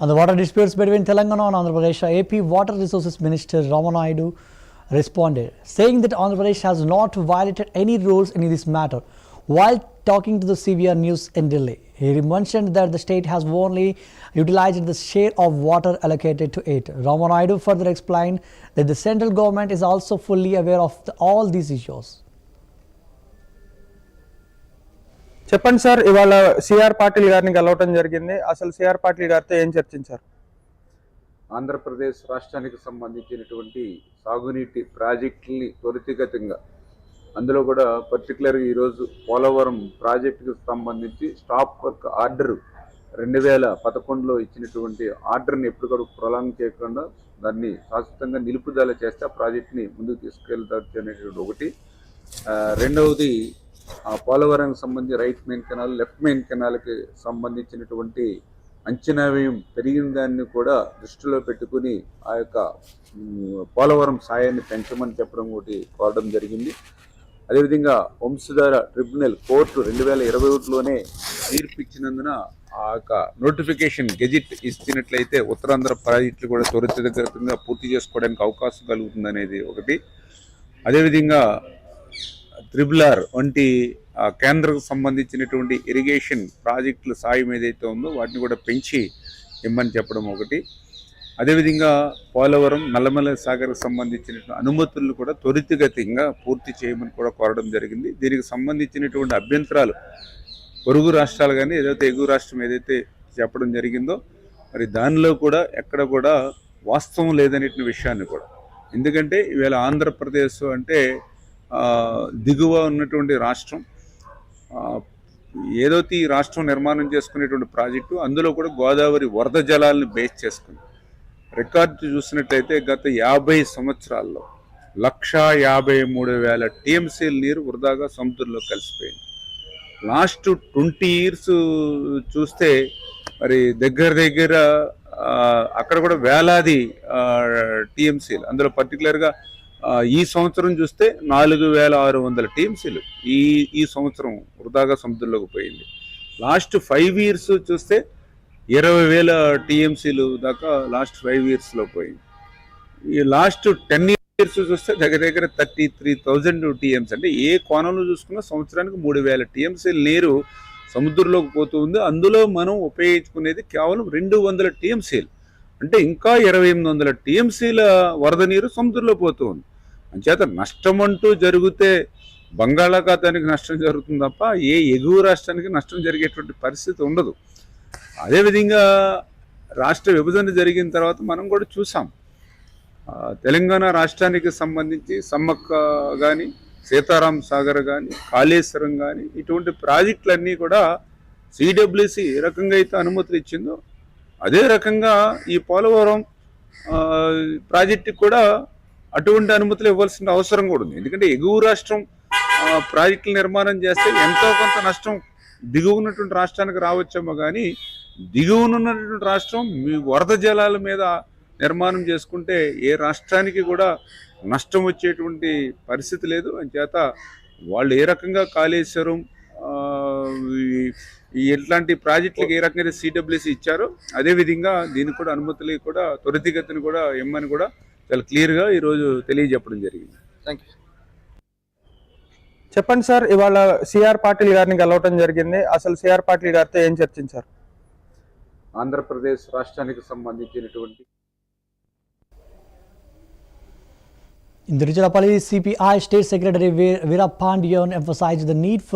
On the water disputes between Telangana and Andhra Pradesh, AP Water Resources Minister Ramanaidu responded, saying that Andhra Pradesh has not violated any rules in this matter. While talking to the CBR News in Delhi, he mentioned that the state has only utilized the share of water allocated to it. Ramanaidu further explained that the central government is also fully aware of all these issues. చెప్పండి sir, ఇవాళ CR Patil గారిని కలవటం జరిగింది. అసలు CR Patil గారితో ఏం చర్చించారు? ఆంధ్రప్రదేశ్ రాష్ట్రానికి సంబంధించినటువంటి సాగునీటి ప్రాజెక్టుల్ని త్వరితగతంగా, అందులో కూడా పర్టికులర్గా ఈరోజు పోలవరం ప్రాజెక్టుకు సంబంధించి స్టాప్ వర్క్ ఆర్డర్ 2011లో ఇచ్చినటువంటి ఆర్డర్ని ఎప్పటికప్పుడు ప్రొలాంగ్ చేయకుండా దాన్ని శాశ్వతంగా నిలుపుదల చేస్తే ఆ ప్రాజెక్ట్ని ముందుకు తీసుకెళ్తారు అనేటువంటి ఒకటి. రెండవది, ఆ పోలవరంకి సంబంధించి right main canal, left main కెనాల్కి సంబంధించినటువంటి అంచనా వ్యయం పెరిగిన దాన్ని కూడా దృష్టిలో పెట్టుకుని ఆ యొక్క పోలవరం సాయాన్ని పెంచమని చెప్పడం ఒకటి కోరడం జరిగింది. అదేవిధంగా వంశధార ట్రిబ్యునల్ కోర్టు 2021లోనే తీర్పు ఇచ్చినందున ఆ యొక్క నోటిఫికేషన్ గెజిట్ ఇచ్చినట్లయితే ఉత్తరాంధ్ర ప్రాజెక్టులు కూడా త్వరితగతంగా పూర్తి చేసుకోవడానికి అవకాశం కలుగుతుందనేది ఒకటి. అదేవిధంగా RRR వంటి కేంద్రకు సంబంధించినటువంటి ఇరిగేషన్ ప్రాజెక్టుల సాయం ఏదైతే ఉందో వాటిని కూడా పెంచి ఇమ్మని చెప్పడం ఒకటి. అదేవిధంగా పోలవరం, నల్లమల సాగర్కు సంబంధించినటువంటి అనుమతులను కూడా త్వరితగతంగా పూర్తి చేయమని కూడా కోరడం జరిగింది. దీనికి సంబంధించినటువంటి అభ్యంతరాలు పొరుగు రాష్ట్రాలు కానీ ఏదైతే ఎగువ రాష్ట్రం ఏదైతే చెప్పడం జరిగిందో మరి దానిలో కూడా ఎక్కడ కూడా వాస్తవం లేదనే విషయాన్ని కూడా, ఎందుకంటే ఈవేళ ఆంధ్రప్రదేశ్ అంటే దిగువ ఉన్నటువంటి రాష్ట్రం, ఏదైతే ఈ రాష్ట్రం నిర్మాణం చేసుకునేటువంటి ప్రాజెక్టు, అందులో కూడా గోదావరి వరద జలాలను బేస్ చేసుకుని రికార్డు చూసినట్లయితే గత 50 సంవత్సరాల్లో 153,000 టీఎంసీల నీరు వృధాగా సముద్రంలో కలిసిపోయింది. లాస్ట్ 20 ఇయర్స్ చూస్తే మరి దగ్గర అక్కడ కూడా వేలాది టీఎంసీలు, అందులో పర్టికులర్గా ఈ సంవత్సరం చూస్తే 4,600 టీఎంసీలు ఈ సంవత్సరం వృధాగా సముద్రంలోకి పోయింది. లాస్ట్ 5 ఇయర్స్ చూస్తే 20,000 టీఎంసీలు దాకా లాస్ట్ 5 ఇయర్స్లో పోయింది. ఈ లాస్ట్ 10 ఇయర్స్ చూస్తే దగ్గర 33,000 టీఎంసీ, అంటే ఏ కోణంలో చూసుకున్నా సంవత్సరానికి 3,000 టీఎంసీల నీరు సముద్రంలోకి పోతూ ఉంది. అందులో మనం ఉపయోగించుకునేది కేవలం 200 టీఎంసీలు, అంటే ఇంకా 2,800 టీఎంసీల వరద నీరు సముద్రంలో పోతూ ఉంది. అంచేత నష్టం అంటూ జరిగితే బంగాళాఖాతానికి నష్టం జరుగుతుంది తప్ప ఏ ఎగువ రాష్ట్రానికి నష్టం జరిగేటువంటి పరిస్థితి ఉండదు. అదేవిధంగా రాష్ట్ర విభజన జరిగిన తర్వాత మనం కూడా చూసాం, తెలంగాణ రాష్ట్రానికి సంబంధించి సమ్మక్క కానీ, సీతారాం సాగర్ కానీ, కాళేశ్వరం కానీ ఇటువంటి ప్రాజెక్టులన్నీ కూడా సిడబ్ల్యూసి ఏ రకంగా అయితే అనుమతులు ఇచ్చిందో అదే రకంగా ఈ పోలవరం ప్రాజెక్టుకి కూడా అటువంటి అనుమతులు ఇవ్వాల్సిన అవసరం కూడా ఉంది. ఎందుకంటే ఎగువ రాష్ట్రం ప్రాజెక్టుల నిర్మాణం చేస్తే ఎంతో కొంత నష్టం దిగువ ఉన్నటువంటి రాష్ట్రానికి రావచ్చేమో, కానీ దిగువనున్నటువంటి రాష్ట్రం మీ వరద జలాల మీద నిర్మాణం చేసుకుంటే ఏ రాష్ట్రానికి కూడా నష్టం వచ్చేటువంటి పరిస్థితి లేదు. అంచేత వాళ్ళు ఏ రకంగా కాళేశ్వరం ఇట్లాంటి ప్రాజెక్టులకు ఏ రకంగా సిడబ్ల్యూసి ఇచ్చారో అదేవిధంగా దీనికి కూడా అనుమతులు కూడా త్వరితగతిని కూడా ఇమ్మని కూడా చాలా క్లియర్గా ఈరోజు తెలియజెప్పడం జరిగింది. Thank you. చెప్పండి సార్, ఇవాళ సిఆర్ పాటిల్ గారిని కలవటం జరిగింది. అసలు సిఆర్ పాటిల్ గారితో ఏం చర్చించారు? ఆంధ్రప్రదేశ్ రాష్ట్రానికి సంబంధించినటువంటి In the Tiruchirappalli, CPI State Secretary Veera Pandiyan emphasized the need for